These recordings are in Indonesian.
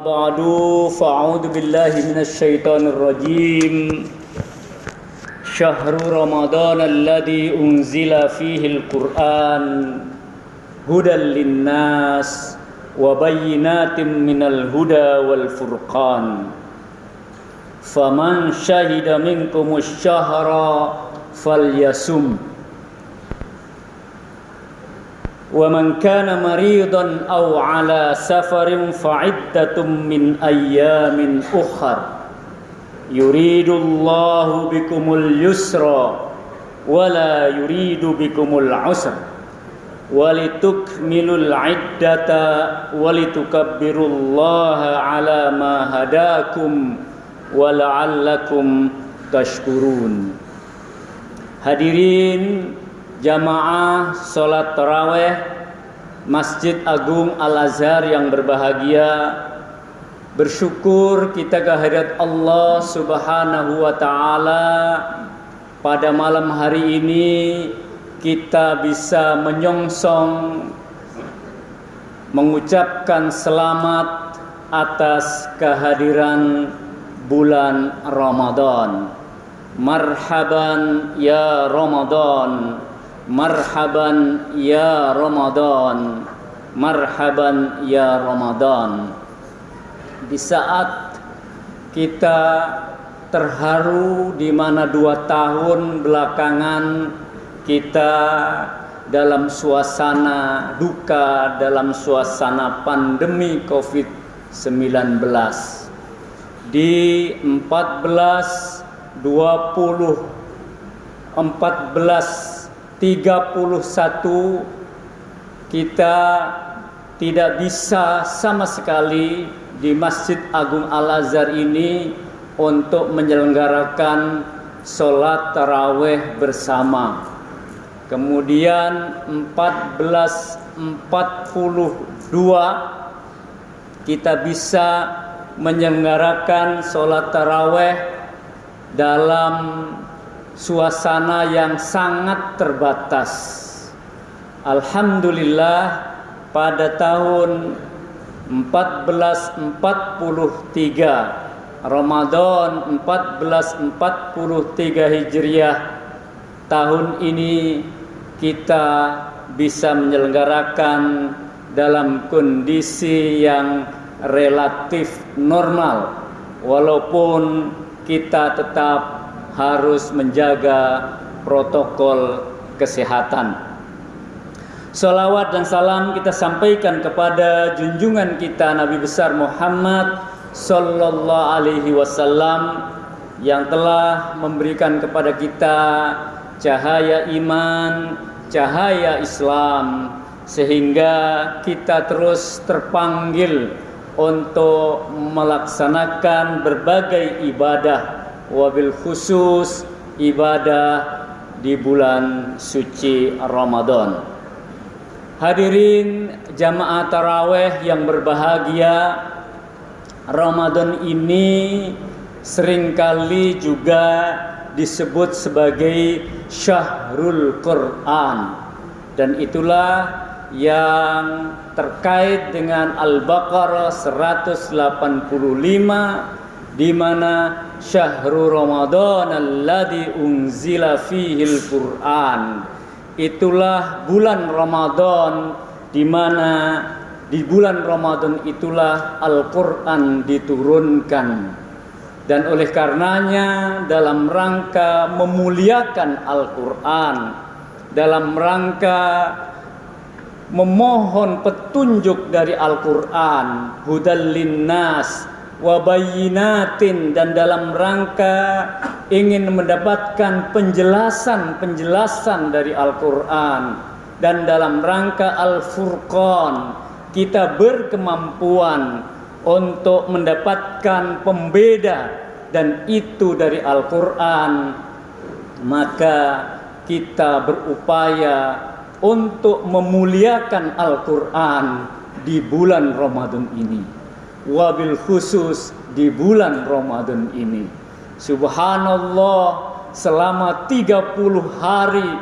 بعد فأعوذ بالله من الشيطان الرجيم شهر رمضان الذي أنزل فيه القرآن هدى للناس وبينات من الهدى والفرقان فمن شهد منكم الشهر فليصم ومن كان مريضا أو على سفر فعدة من أيام أخر يريد الله بكم اليسر ولا يريد بكم العسر ولتكملوا العدة ولتكبروا الله على ما هداكم ولعلكم تشكرون. Hadirin jamaah sholat taraweh Masjid Agung Al-Azhar yang berbahagia, bersyukur kita kehadirat Allah Subhanahu wa Ta'ala. Pada malam hari ini kita bisa menyongsong mengucapkan selamat atas kehadiran bulan Ramadan. Marhaban ya Ramadan, marhaban ya Ramadan, marhaban ya Ramadan. Di saat kita terharu di mana 2 tahun belakangan kita dalam suasana duka, dalam suasana pandemi COVID-19. Di 1431 kita tidak bisa sama sekali di Masjid Agung Al-Azhar ini untuk menyelenggarakan sholat taraweh bersama. Kemudian 1442 kita bisa menyelenggarakan sholat taraweh dalam suasana yang sangat terbatas. Alhamdulillah pada tahun 1443 Ramadan 1443 Hijriah tahun ini kita bisa menyelenggarakan dalam kondisi yang relatif normal, walaupun kita tetap harus menjaga protokol kesehatan. Salawat dan salam kita sampaikan kepada junjungan kita Nabi besar Muhammad sallallahu alaihi wasallam yang telah memberikan kepada kita cahaya iman, cahaya Islam, sehingga kita terus terpanggil untuk melaksanakan berbagai ibadah, wabil khusus ibadah di bulan suci Ramadan. Hadirin jamaah taraweh yang berbahagia, Ramadan ini seringkali juga disebut sebagai Syahrul Quran, dan itulah yang terkait dengan Al-Baqarah 185 di mana Syahrul Ramadan alladzi unzila fihil Quran. Itulah bulan Ramadan di mana di bulan Ramadan itulah Al-Qur'an diturunkan. Dan oleh karenanya dalam rangka memuliakan Al-Qur'an, dalam rangka memohon petunjuk dari Al-Quran, hudal linnas wa bayyinatin, dan dalam rangka ingin mendapatkan penjelasan dari Al-Quran, dan dalam rangka Al-Furqan kita berkemampuan untuk mendapatkan pembeda dan itu dari Al-Quran, maka kita berupaya untuk memuliakan Al-Quran di bulan Ramadan ini, wabil khusus di bulan Ramadan ini. Subhanallah, selama 30 hari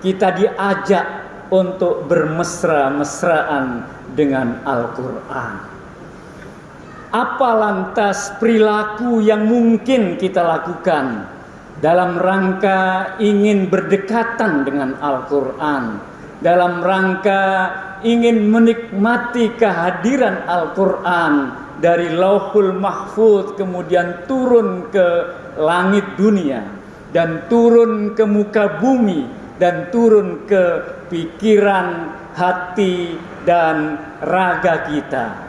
kita diajak untuk bermesra-mesraan dengan Al-Quran. Apa lantas perilaku yang mungkin kita lakukan dalam rangka ingin berdekatan dengan Al-Quran, dalam rangka ingin menikmati kehadiran Al-Quran dari Lauhul Mahfuz kemudian turun ke langit dunia dan turun ke muka bumi dan turun ke pikiran, hati dan raga kita.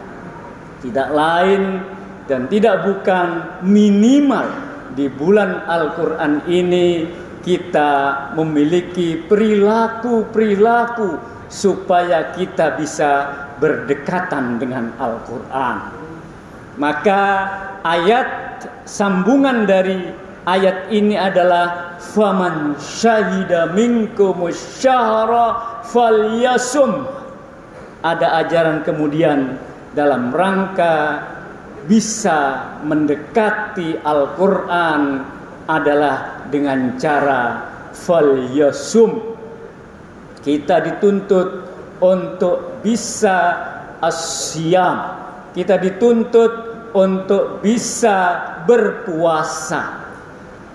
Tidak lain dan tidak bukan, minimal di bulan Al-Quran ini kita memiliki perilaku-perilaku supaya kita bisa berdekatan dengan Al-Quran. Maka ayat sambungan dari ayat ini adalah faman syahida minkumus syahra falyasum. Ada ajaran kemudian dalam rangka bisa mendekati Al-Quran adalah dengan cara falyasum. Kita dituntut untuk bisa asyam. Kita dituntut untuk bisa berpuasa.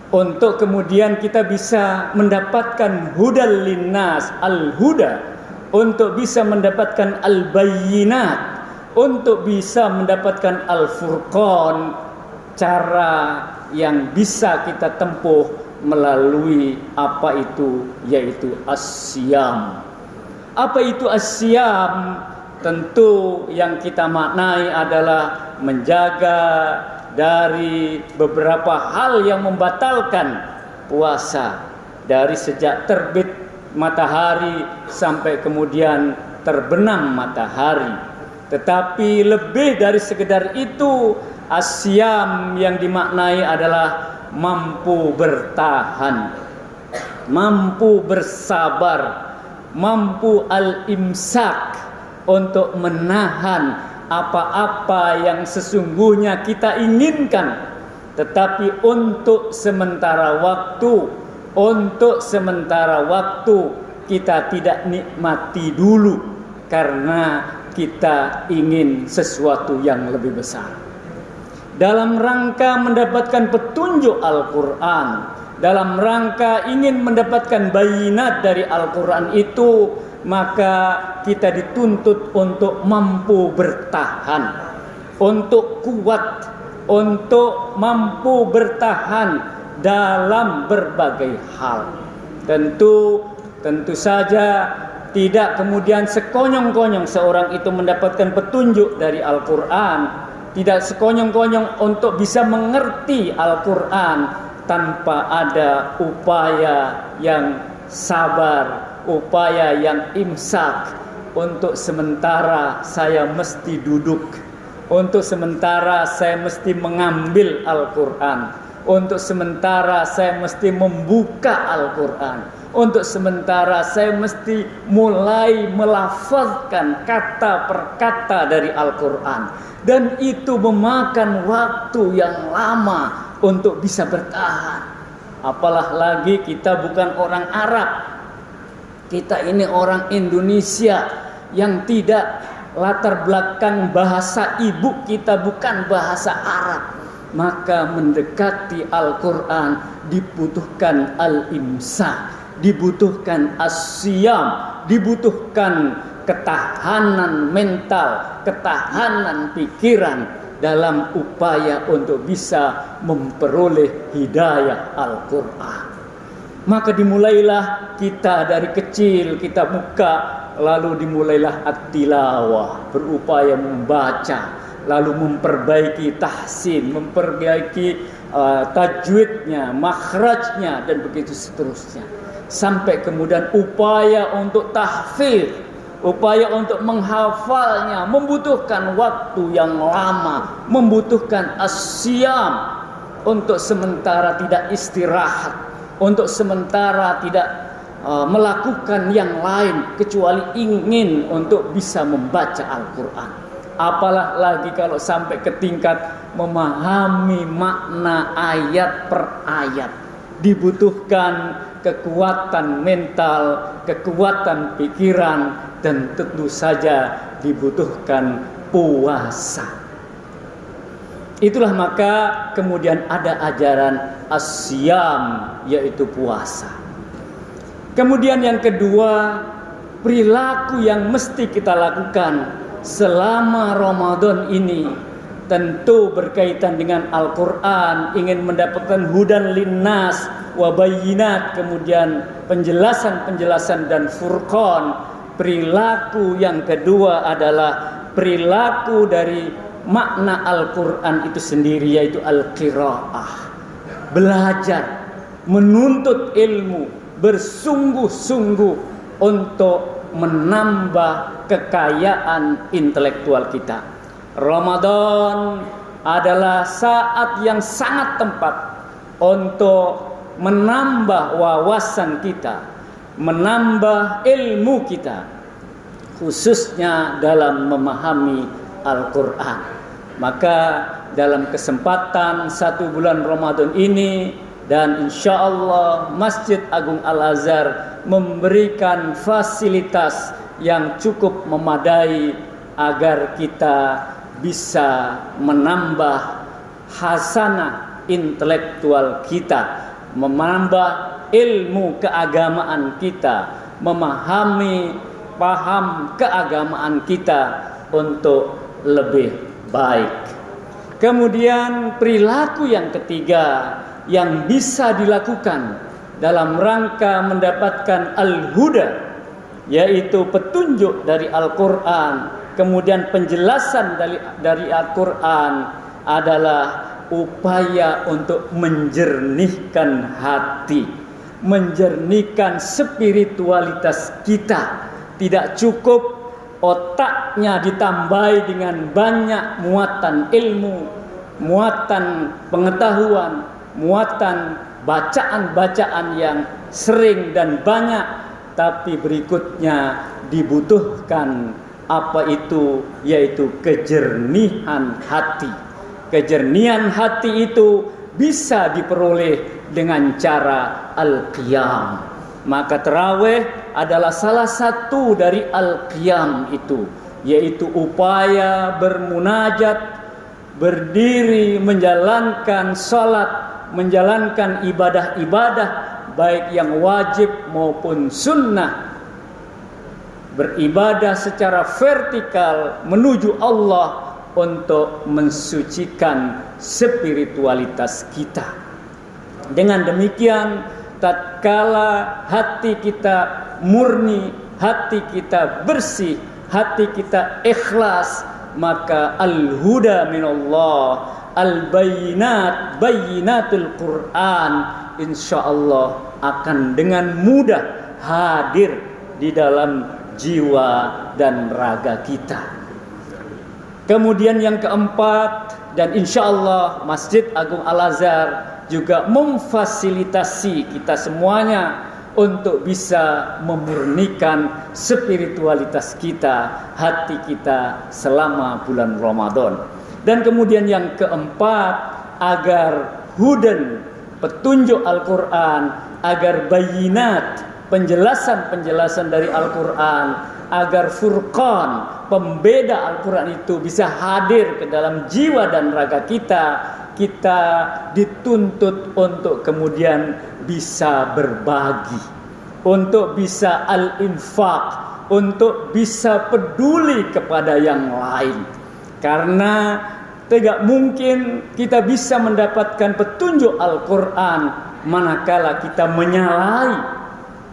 Untuk kemudian kita bisa mendapatkan hudal linnas, al-huda. Untuk bisa mendapatkan al-bayyinat. Untuk bisa mendapatkan al-furqan, cara yang bisa kita tempuh melalui apa itu, yaitu asyam. Apa itu asyam? Tentu yang kita maknai adalah menjaga dari beberapa hal yang membatalkan puasa, dari sejak terbit matahari sampai kemudian terbenam matahari. Tetapi lebih dari sekedar itu, asyam yang dimaknai adalah mampu bertahan, mampu bersabar, mampu al-imsak, untuk menahan apa-apa yang sesungguhnya kita inginkan, tetapi untuk sementara waktu kita tidak nikmati dulu karena kita ingin sesuatu yang lebih besar. Dalam rangka mendapatkan petunjuk Al-Quran, dalam rangka ingin mendapatkan bayinat dari Al-Quran itu, maka kita dituntut untuk mampu bertahan, untuk kuat, untuk mampu bertahan dalam berbagai hal. Tentu saja tidak kemudian sekonyong-konyong seorang itu mendapatkan petunjuk dari Al-Quran, tidak sekonyong-konyong untuk bisa mengerti Al-Quran tanpa ada upaya yang sabar, upaya yang imsak. Untuk sementara saya mesti duduk, untuk sementara saya mesti mengambil Al-Quran, untuk sementara saya mesti membuka Al-Quran, untuk sementara saya mesti mulai melafazkan kata per kata dari Al-Quran. Dan itu memakan waktu yang lama untuk bisa bertahan. Apalah lagi kita bukan orang Arab, kita ini orang Indonesia yang tidak latar belakang bahasa ibu kita bukan bahasa Arab. Maka mendekati Al-Quran dibutuhkan al-imsak, dibutuhkan asyam, dibutuhkan ketahanan mental, ketahanan pikiran dalam upaya untuk bisa memperoleh hidayah Al-Quran. Maka dimulailah kita dari kecil, kita buka, lalu dimulailah at-tilawah, berupaya membaca, lalu memperbaiki tahsin, memperbaiki tajwidnya, makhrajnya, dan begitu seterusnya. Sampai kemudian upaya untuk tahfidz, upaya untuk menghafalnya membutuhkan waktu yang lama, membutuhkan asyam, untuk sementara tidak istirahat, untuk sementara tidak melakukan yang lain kecuali ingin untuk bisa membaca Al-Quran. Apalah lagi kalau sampai ke tingkat memahami makna ayat per ayat. Dibutuhkan kekuatan mental, kekuatan pikiran, dan tentu saja dibutuhkan puasa. Itulah maka kemudian ada ajaran as-siyam, yaitu puasa. Kemudian yang kedua, perilaku yang mesti kita lakukan selama Ramadan ini tentu berkaitan dengan Al-Quran, ingin mendapatkan hudan linnas wa bayyinat, kemudian penjelasan-penjelasan dan furqan. Perilaku yang kedua adalah perilaku dari makna Al-Quran itu sendiri, yaitu al-qiraah. Belajar, menuntut ilmu, bersungguh-sungguh untuk menambah kekayaan intelektual kita. Ramadan adalah saat yang sangat tepat untuk menambah wawasan kita, menambah ilmu kita, khususnya dalam memahami Al-Quran. Maka dalam kesempatan 1 bulan Ramadan ini, dan insya Allah Masjid Agung Al-Azhar memberikan fasilitas yang cukup memadai agar kita bisa menambah hasanah intelektual kita, menambah ilmu keagamaan kita, memahami paham keagamaan kita untuk lebih baik. Kemudian perilaku yang ketiga yang bisa dilakukan dalam rangka mendapatkan al-huda, yaitu petunjuk dari Al-Quran, kemudian penjelasan dari Al-Quran, adalah upaya untuk menjernihkan hati, menjernihkan spiritualitas kita. Tidak cukup otaknya ditambahi dengan banyak muatan ilmu, muatan pengetahuan, muatan bacaan-bacaan yang sering dan banyak, tapi berikutnya dibutuhkan apa itu, yaitu kejernihan hati. Kejernihan hati itu bisa diperoleh dengan cara al-qiyam. Maka tarawih adalah salah satu dari al-qiyam itu, yaitu upaya bermunajat, berdiri, menjalankan salat, menjalankan ibadah-ibadah baik yang wajib maupun sunnah, beribadah secara vertikal menuju Allah untuk mensucikan spiritualitas kita. Dengan demikian, tatkala hati kita murni, hati kita bersih, hati kita ikhlas, maka al-huda minallah, al-bayinat, bayinatul Quran, insyaallah akan dengan mudah hadir di dalam jiwa dan raga kita. Kemudian yang keempat, dan insyaallah Masjid Agung Al-Azhar juga memfasilitasi kita semuanya untuk bisa memurnikan spiritualitas kita, hati kita selama bulan Ramadan. Dan kemudian yang keempat, agar hudan, petunjuk Al-Quran, agar bayinat, penjelasan-penjelasan dari Al-Quran, agar furqan, pembeda Al-Quran itu bisa hadir ke dalam jiwa dan raga kita. Kita dituntut untuk kemudian bisa berbagi, untuk bisa al-infaq, untuk bisa peduli kepada yang lain. Karena tidak mungkin kita bisa mendapatkan petunjuk Al-Quran manakala kita menyalahi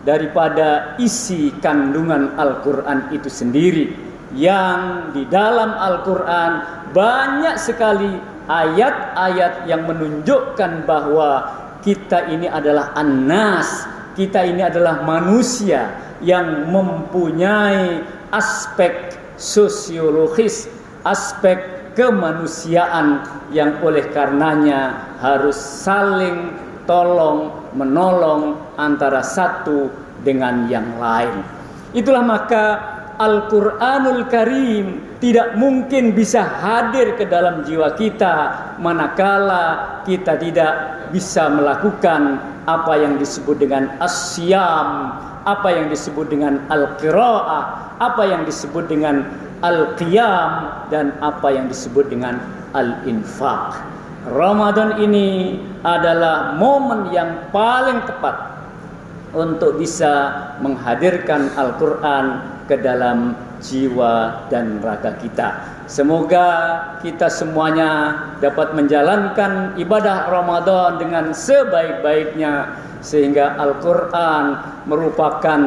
daripada isi kandungan Al-Quran itu sendiri. Yang di dalam Al-Quran banyak sekali ayat-ayat yang menunjukkan bahwa kita ini adalah an-nas, kita ini adalah manusia yang mempunyai aspek sosiologis, aspek kemanusiaan yang oleh karenanya harus saling tolong menolong antara satu dengan yang lain. Itulah maka Al-Quranul Karim tidak mungkin bisa hadir ke dalam jiwa kita manakala kita tidak bisa melakukan apa yang disebut dengan as-siyam, apa yang disebut dengan al-qiraah, apa yang disebut dengan al-qiyam dan apa yang disebut dengan al-infaq. Ramadan ini adalah momen yang paling tepat untuk bisa menghadirkan Al-Quran ke dalam jiwa dan raga kita. Semoga kita semuanya dapat menjalankan ibadah Ramadan dengan sebaik-baiknya, sehingga Al-Quran merupakan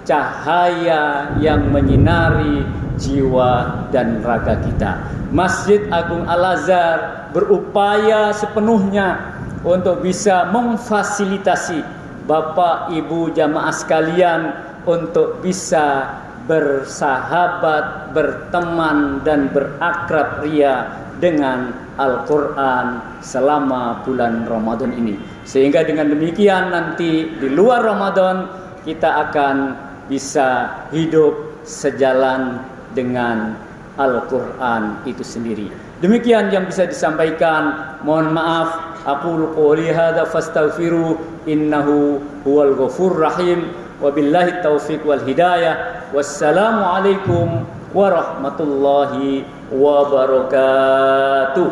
cahaya yang menyinari jiwa dan raga kita. Masjid Agung Al-Azhar berupaya sepenuhnya untuk bisa memfasilitasi Bapak Ibu jamaah sekalian untuk bisa bersahabat, berteman dan berakrab ria dengan Al-Quran selama bulan Ramadan ini. Sehingga dengan demikian nanti di luar Ramadan kita akan bisa hidup sejalan dengan Al-Quran itu sendiri. Demikian yang bisa disampaikan. Mohon maaf. Aqulu qouli hadza fastaghfiru innahu huwal ghafurur rahim. Wabillahi taufiq wal hidayah. Wassalamu alaikum warahmatullahi wabarakatuh.